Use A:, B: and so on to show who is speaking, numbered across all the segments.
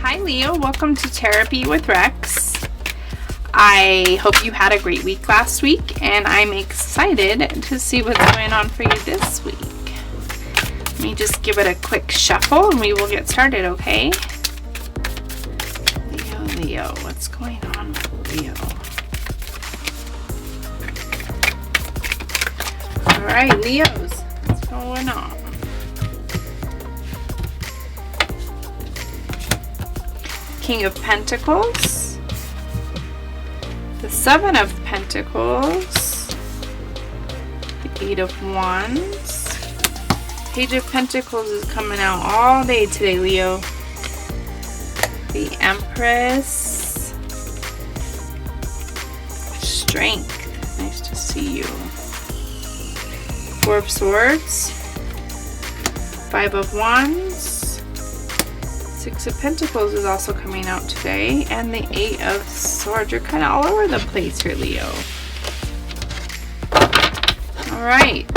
A: Hi Leo, welcome to Therapy with Rex. I hope you had a great week last week, and I'm excited to see what's going on for you this week. Let me just give it a quick shuffle and we will get started, okay? Leo, what's going on with Leo? Alright, Leos, what's going on? King of Pentacles, the Seven of Pentacles, the Eight of Wands, Page of Pentacles is coming out all day today, Leo, the Empress, Strength, nice to see you, Four of Swords, Five of Wands, Six of Pentacles is also coming out today, and the Eight of Swords. You're kind of all over the place here, Leo. Alright,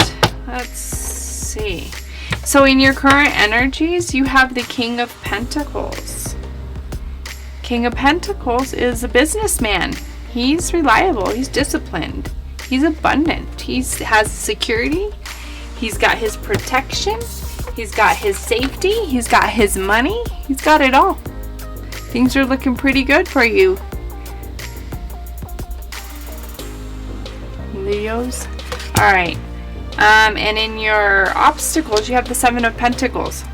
A: let's see. So in your current energies, you have the King of Pentacles. King of Pentacles is a businessman. He's reliable. He's disciplined. He's abundant. He has security. He's got his protection. He's got his safety. He's got his money. He's got it all. Things are looking pretty good for you, Leos. Alright. And in your obstacles, you have the Seven of Pentacles.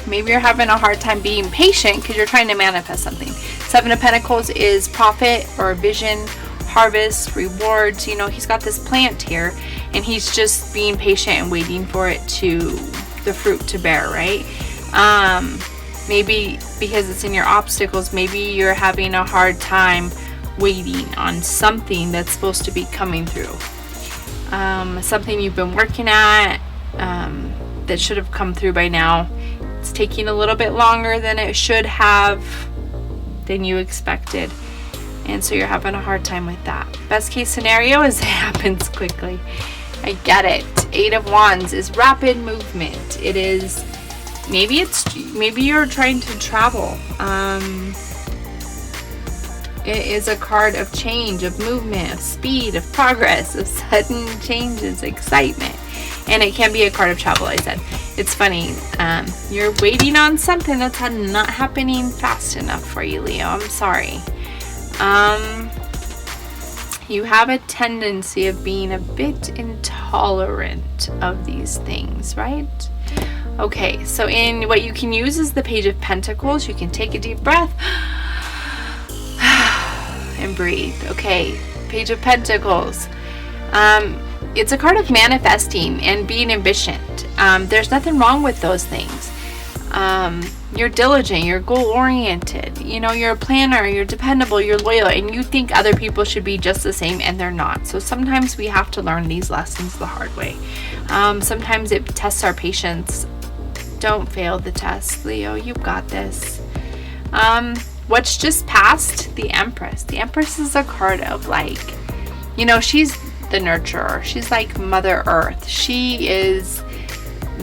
A: Maybe you're having a hard time being patient because you're trying to manifest something. Seven of Pentacles is profit or vision, harvest, rewards. You know, he's got this plant here and he's just being patient and waiting for it the fruit to bear, right? Maybe because it's in your obstacles, maybe you're having a hard time waiting on something that's supposed to be coming through. Something you've been working at that should have come through by now. It's taking a little bit longer than it should have, than you expected. And so you're having a hard time with that. Best case scenario is it happens quickly. I get it. Eight of Wands is rapid movement. It is, maybe you're trying to travel. It is a card of change, of movement, of speed, of progress, of sudden changes, excitement. And it can be a card of travel, I said. It's funny. You're waiting on something that's not happening fast enough for you, Leo. I'm sorry. You have a tendency of being a bit intolerant of these things, right? Okay, so in what you can use is the Page of Pentacles. You can take a deep breath and breathe. Okay, Page of Pentacles. It's a card of manifesting and being ambitious. There's nothing wrong with those things. You're diligent, you're goal-oriented, you know, you're a planner, you're dependable, you're loyal, and you think other people should be just the same, and they're not. So sometimes we have to learn these lessons the hard way. Sometimes it tests our patience. Don't fail the test, Leo. You've got this. What's just passed? The Empress. The Empress is a card of, like, you know, she's the nurturer. She's like Mother Earth. She is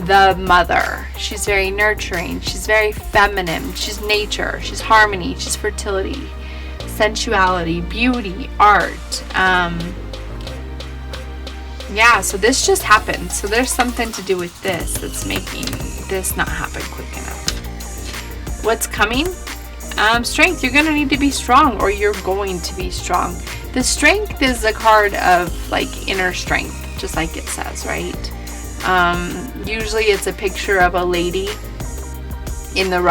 A: the mother. She's very nurturing. She's very feminine. She's nature. She's harmony. She's fertility, sensuality, beauty, art. Yeah, so this just happened. So there's something to do with this that's making this not happen quick enough. What's coming? Strength. You're going to need to be strong, or you're going to be strong. The Strength is a card of, like, inner strength, just like it says, right? Usually it's a picture of a lady. In the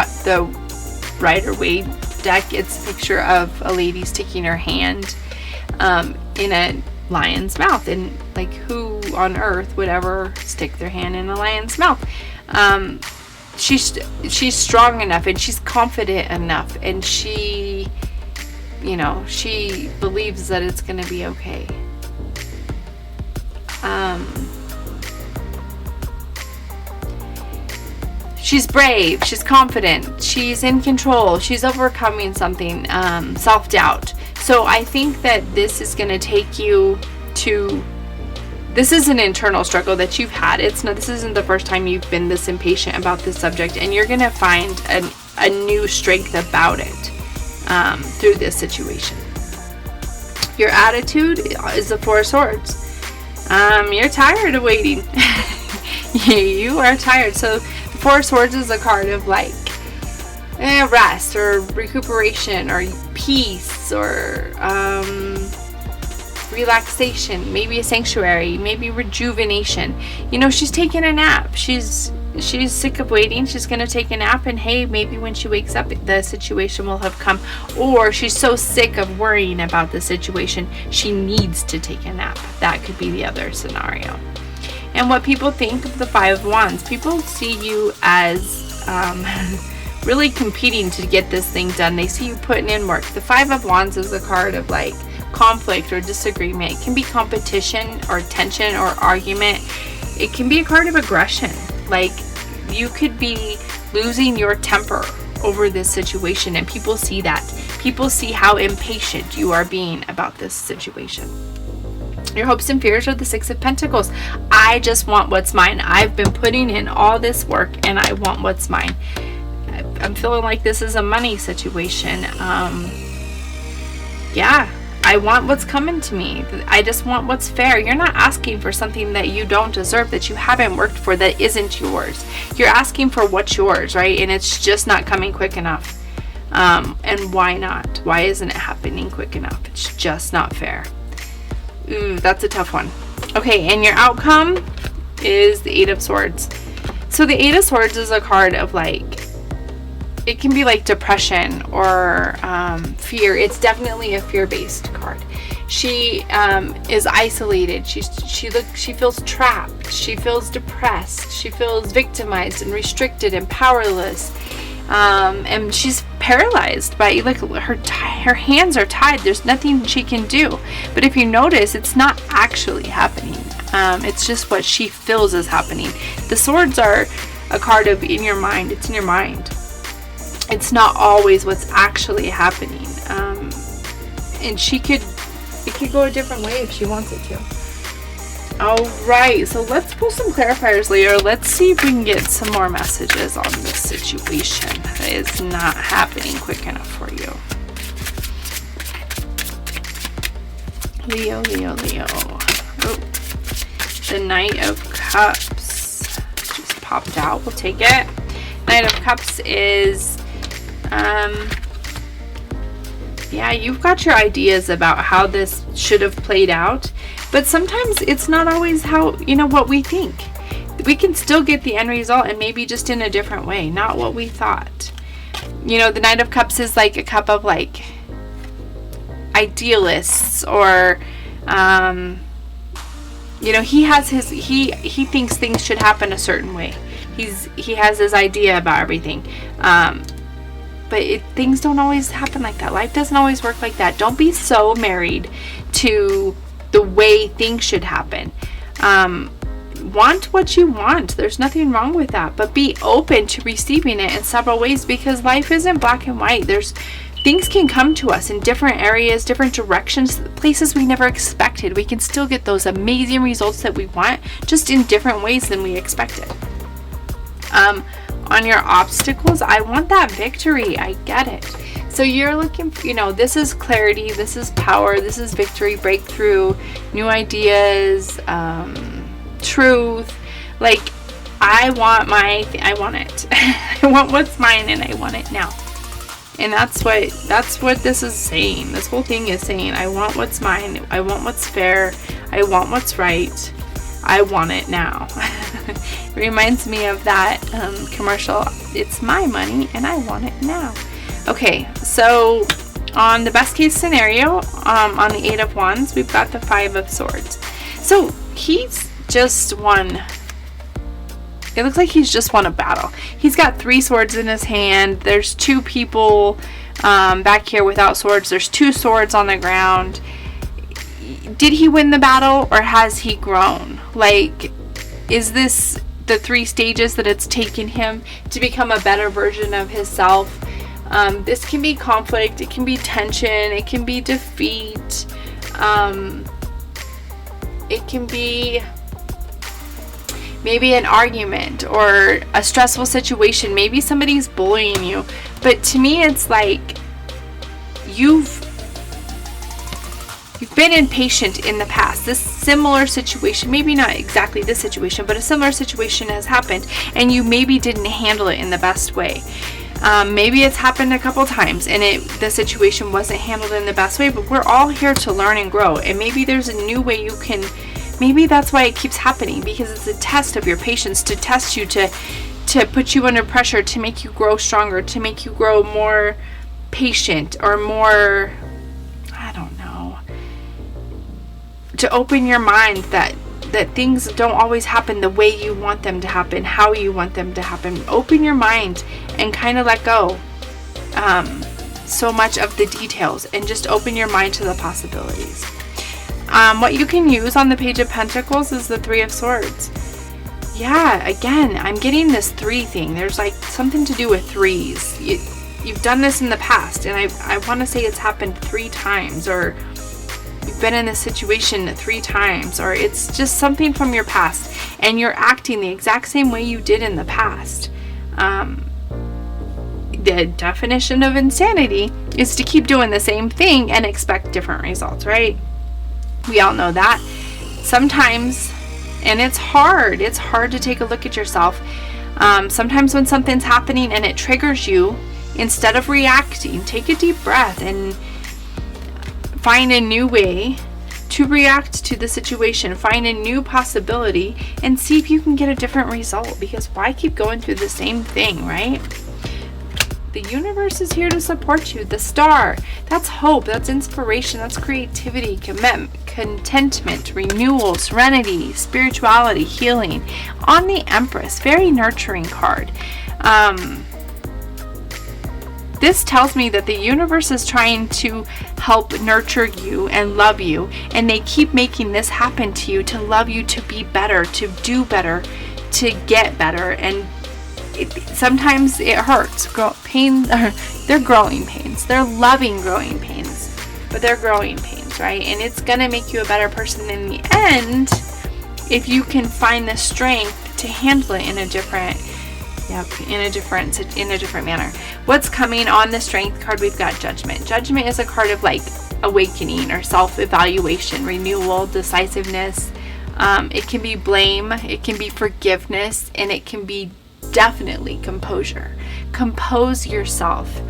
A: Rider-Waite deck, it's a picture of a lady sticking her hand in a lion's mouth. And, like, who on earth would ever stick their hand in a lion's mouth? She's strong enough and she's confident enough, and she, you know, she believes that it's going to be okay. She's brave, she's confident, she's in control, she's overcoming something, self-doubt. So I think that this is going to take you to, this is an internal struggle that you've had. This isn't the first time you've been this impatient about this subject, and you're going to find a new strength about it through this situation. Your attitude is the Four of Swords. You're tired of waiting. You are tired. So the Four of Swords is a card of like rest or recuperation or peace or relaxation, maybe a sanctuary, maybe rejuvenation. You know, she's taking a nap. She's sick of waiting. She's going to take a nap, and hey, maybe when she wakes up, the situation will have come. Or she's so sick of worrying about the situation, she needs to take a nap. That could be the other scenario. And what people think of the Five of Wands, people see you as really competing to get this thing done. They see you putting in work. The Five of Wands is a card of like conflict or disagreement. It can be competition or tension or argument. It can be a card of aggression. Like, you could be losing your temper over this situation, and people see that. People see how impatient you are being about this situation. Your hopes and fears are the Six of Pentacles. I just want what's mine. I've been putting in all this work, and I want what's mine. I'm feeling like this is a money situation. Yeah. I want what's coming to me. I just want what's fair. You're not asking for something that you don't deserve, that you haven't worked for, that isn't yours. You're asking for what's yours, right? And it's just not coming quick enough. And why not? Why isn't it happening quick enough? It's just not fair. Ooh, that's a tough one. Okay, and your outcome is the Eight of Swords. So the Eight of Swords is a card of like, it can be like depression or fear. It's definitely a fear-based card. She is isolated. She feels trapped. She feels depressed. She feels victimized and restricted and powerless. And she's paralyzed by, like, her hands are tied. There's nothing she can do. But if you notice, it's not actually happening. It's just what she feels is happening. The swords are a card of in your mind. It's in your mind. It's not always what's actually happening. And it could go a different way if she wants it to. Alright, so let's pull some clarifiers, Leo. Let's see if we can get some more messages on this situation that is not happening quick enough for you. Leo. Oh, the Knight of Cups just popped out. We'll take it. Knight of Cups is yeah, you've got your ideas about how this should have played out, but sometimes it's not always how, what we think. We can still get the end result, and maybe just in a different way, not what we thought. The Knight of Cups is like a cup of like idealists, or he has he thinks things should happen a certain way. He has his idea about everything. But things don't always happen like that. Life doesn't always work like that. Don't be so married to the way things should happen. Want what you want. There's nothing wrong with that. But be open to receiving it in several ways, because life isn't black and white. Things can come to us in different areas, different directions, places we never expected. We can still get those amazing results that we want, just in different ways than we expected. On your obstacles, I want that victory. I get it. So you're looking for, this is clarity, this is power, this is victory, breakthrough, new ideas, truth. Like, I want it. I want what's mine, and I want it now. And that's what this is saying. This whole thing is saying, I want what's mine. I want what's fair. I want what's right. I want it now. It reminds me of that commercial. It's my money and I want it now. Okay, so on the best case scenario, on the Eight of Wands, we've got the Five of Swords. So he's just won. It looks like he's just won a battle. He's got 3 swords in his hand. There's 2 people back here without swords. There's 2 swords on the ground. Did he win the battle, or has he grown? Like, is this the 3 stages that it's taken him to become a better version of himself? This can be conflict, it can be tension, it can be defeat, it can be maybe an argument or a stressful situation. Maybe somebody's bullying you. But to me, it's like you've been impatient in the past. This similar situation, maybe not exactly this situation, but a similar situation has happened, and you maybe didn't handle it in the best way. Maybe it's happened a couple times and the situation wasn't handled in the best way, but we're all here to learn and grow. And maybe there's a new way you can, maybe that's why it keeps happening, because it's a test of your patience, to test you, to put you under pressure, to make you grow stronger, to make you grow more patient, or more, I don't know, to open your mind that things don't always happen the way you want them to happen, how you want them to happen. Open your mind and kind of let go so much of the details, and just open your mind to the possibilities. What you can use on the Page of Pentacles is the Three of Swords. Yeah, again, I'm getting this 3 thing. There's like something to do with threes. You've done this in the past, and I want to say it's happened 3 times, or you've been in this situation 3 times, or it's just something from your past, and you're acting the exact same way you did in the past. The definition of insanity is to keep doing the same thing and expect different results, right? We all know that. Sometimes, and it's hard to take a look at yourself. Sometimes when something's happening and it triggers you, instead of reacting, take a deep breath and find a new way to react to the situation. Find a new possibility and see if you can get a different result, because why keep going through the same thing, right? The universe is here to support you. The Star, that's hope, that's inspiration, that's creativity, contentment, renewal, serenity, spirituality, healing. On the Empress, very nurturing card. This tells me that the universe is trying to help nurture you and love you, and they keep making this happen to you, to love you, to be better, to do better, to get better. And sometimes it hurts. They're growing pains. They're loving growing pains, but they're growing pains, right? And it's gonna make you a better person in the end if you can find the strength to handle it in a different manner. What's coming on the Strength card? We've got Judgment. Judgment is a card of like awakening or self-evaluation, renewal, decisiveness. It can be blame, it can be forgiveness, and it can be definitely composure. Compose yourself.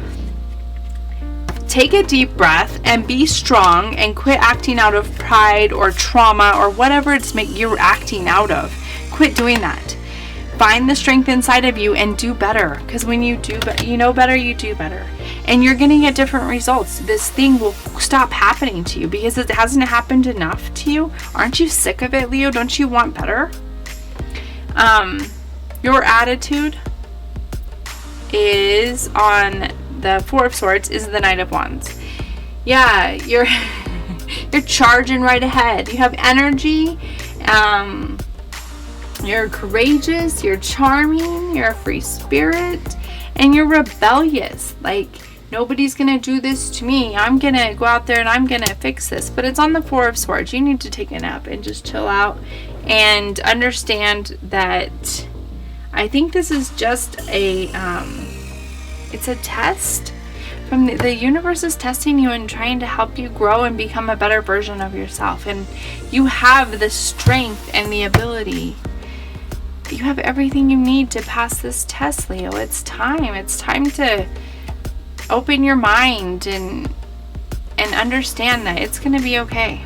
A: Take a deep breath and be strong, and quit acting out of pride or trauma or whatever you're acting out of. Quit doing that. Find the strength inside of you and do better, because when you do you know better, you do better, and you're going to get different results. This thing will stop happening to you because it hasn't happened enough to you. Aren't you sick of it, Leo? Don't you want better? Your attitude is on the Four of Swords, is the Knight of Wands. Yeah, you're charging right ahead. You have energy. You're courageous, you're charming, you're a free spirit, and you're rebellious. Like, nobody's gonna do this to me. I'm gonna go out there and I'm gonna fix this. But it's on the Four of Swords. You need to take a nap and just chill out and understand that I think this is just it's a test. From the universe is testing you and trying to help you grow and become a better version of yourself. And you have the strength and the ability. You have everything you need to pass this test, Leo. It's time. It's time to open your mind and understand that it's going to be okay.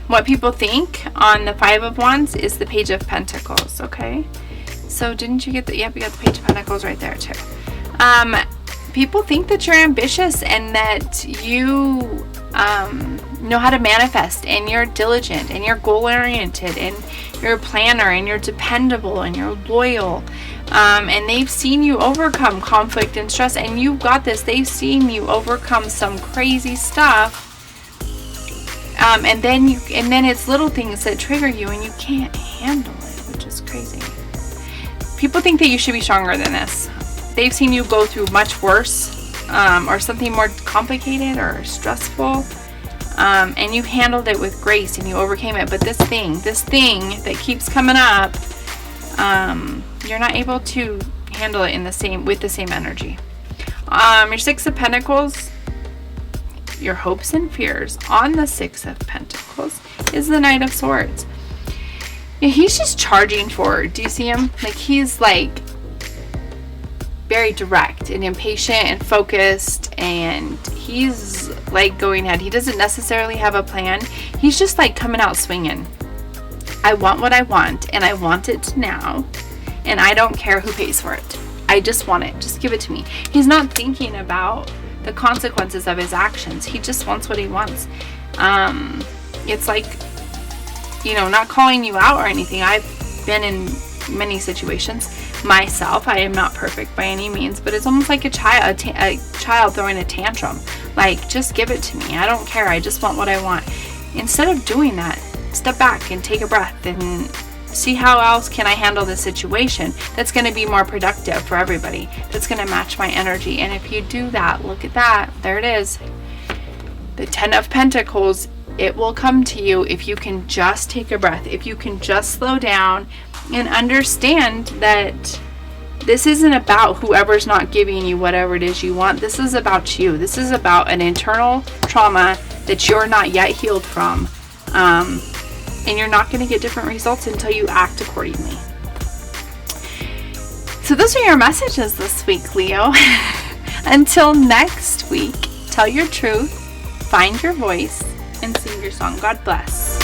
A: What people think on the Five of Wands is the Page of Pentacles, okay? So didn't you get the, yep, you got the Page of Pentacles right there too. People think that you're ambitious and that you know how to manifest, and you're diligent, and you're goal-oriented, and you're a planner, and you're dependable, and you're loyal. And they've seen you overcome conflict and stress, and you've got this. They've seen you overcome some crazy stuff. And then it's little things that trigger you, and you can't handle it, which is crazy. People think that you should be stronger than this. They've seen you go through much worse, or something more complicated or stressful. and you handled it with grace and you overcame it. But this thing that keeps coming up, you're not able to handle it with the same energy. Your Six of Pentacles, your hopes and fears on the Six of Pentacles is the Knight of Swords. Yeah, he's just charging forward. Do you see him? Like, he's like very direct and impatient and focused, and he's like going ahead. He doesn't necessarily have a plan. He's just like coming out swinging. I want what I want, and I want it now, and I don't care who pays for it. I just want it. Just give it to me. He's not thinking about the consequences of his actions. He just wants what he wants. It's like, not calling you out or anything. I've been in many situations myself. I am not perfect by any means, but it's almost like a child throwing a tantrum. Like, just give it to me. I don't care. I just want what I want. Instead of doing that, step back and take a breath and see how else can I handle this situation that's going to be more productive for everybody, that's going to match my energy. And if you do that, look at that. There it is. The Ten of Pentacles. It will come to you if you can just take a breath, if you can just slow down and understand that this isn't about whoever's not giving you whatever it is you want. This is about you. This is about an internal trauma that you're not yet healed from. And you're not going to get different results until you act accordingly. So those are your messages this week, Leo. Until next week, tell your truth, find your voice, and sing your song. God bless.